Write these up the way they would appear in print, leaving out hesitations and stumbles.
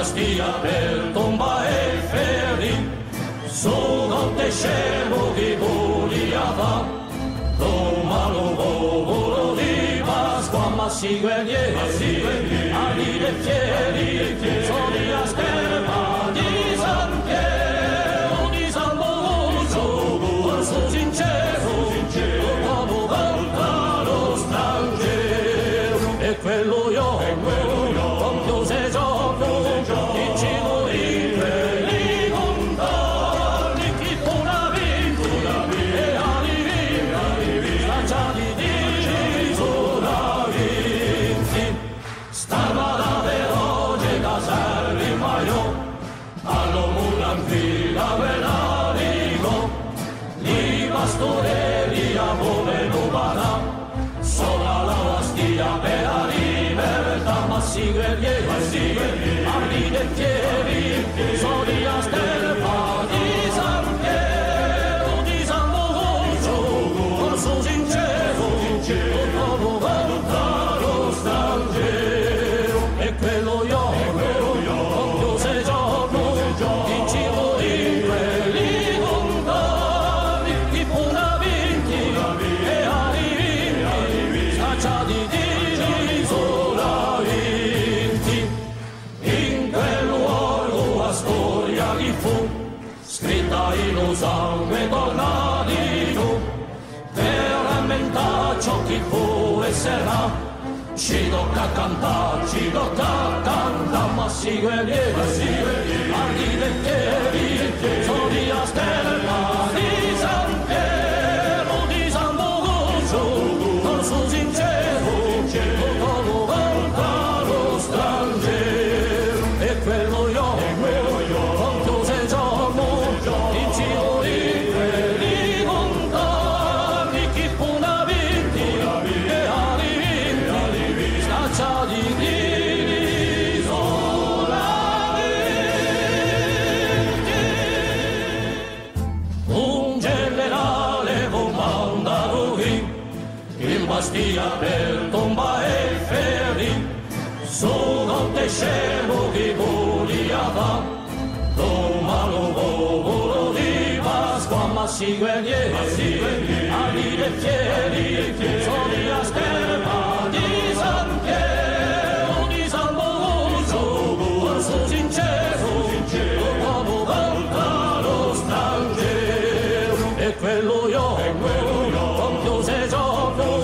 Bastia per tomba e ferri, sono te scemo che vogliava, domani volo di Pasqua, ma si guerrieri, ali e fieri, sono di Asterpa, di San Piero, di San Bogozzo, corso sincero, dopo volta lo strangero, e quello io, compio se giorno, in cibo di quelli contani, chi puna vinti, e ali lanciati di solaviti, stava da veloce da servi maio, allo mulanfila velarico, li pastorelli a come lumana, sopra la Bastia per la libertà, ma si guerrieri, armi e fieri, sono di Asterpa, di San Piero, di San Bogozzo, corso sincero, dopo volta lo strangero, e quello io, compio se giorno, in cibo di quelli contani, chi puna vinti, e ali scacciati di solaviti, in quel luogo la storia che fu scritta in un sangue tornatico, per rammentare ciò che fu e sarà, ci tocca cantare, ma si guerrieri, archi e fieri, sono di Asterpa, di San Piero, di San Bogozzo, corso sincero, dopo volta lo strangero, e quello io, compio se giorno, in cibo di quelli contani, chi puna vinti, e ali scacciati di solaviti. Un generale comanda lui in Bastia per tomba e ferri, sono te scemo che vogliava, domani volo di Pasqua, ma si guerrieri, ali e fieri, sono di Asterpa, di San Piero, di San Bogozzo, corso sincero, dopo volta lo strangero, e quello io, compio se giorno,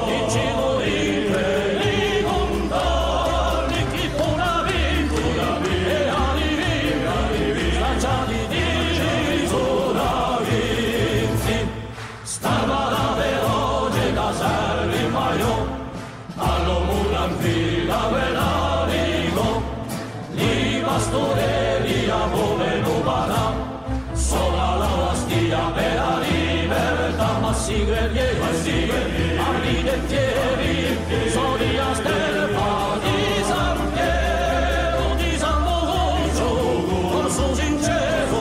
in cibo di quelli contani, chi puna vinti, e ali lanciati di solaviti, stava da veloce da servi maio, allo mulanfila velarico, li pastorelli a come lumana, sopra la Bastia per la libertà, ma si guerrieri, armi e fieri, sono di Asterpa, di San Piero, di San Bogozzo, corso sincero,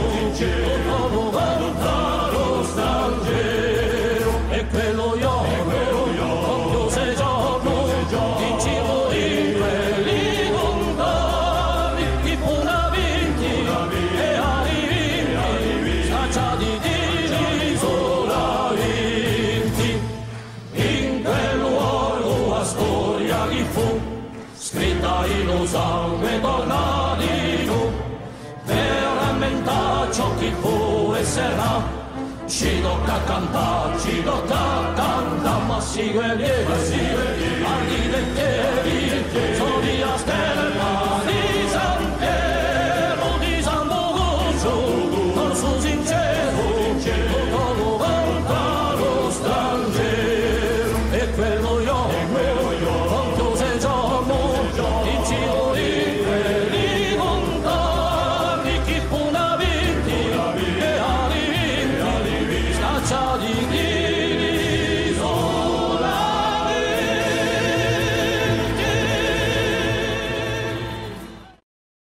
dopo volta lo strangero, e quello io, compio se giorno, in cibo di quelli contani, chi puna vinti, e ali scacciati di solaviti, in quel luogo la storia che fu scritta in un sangue tornatico, per rammentare ciò che fu e sarà, ci tocca cantare, ma si guerrieri, archi e fieri,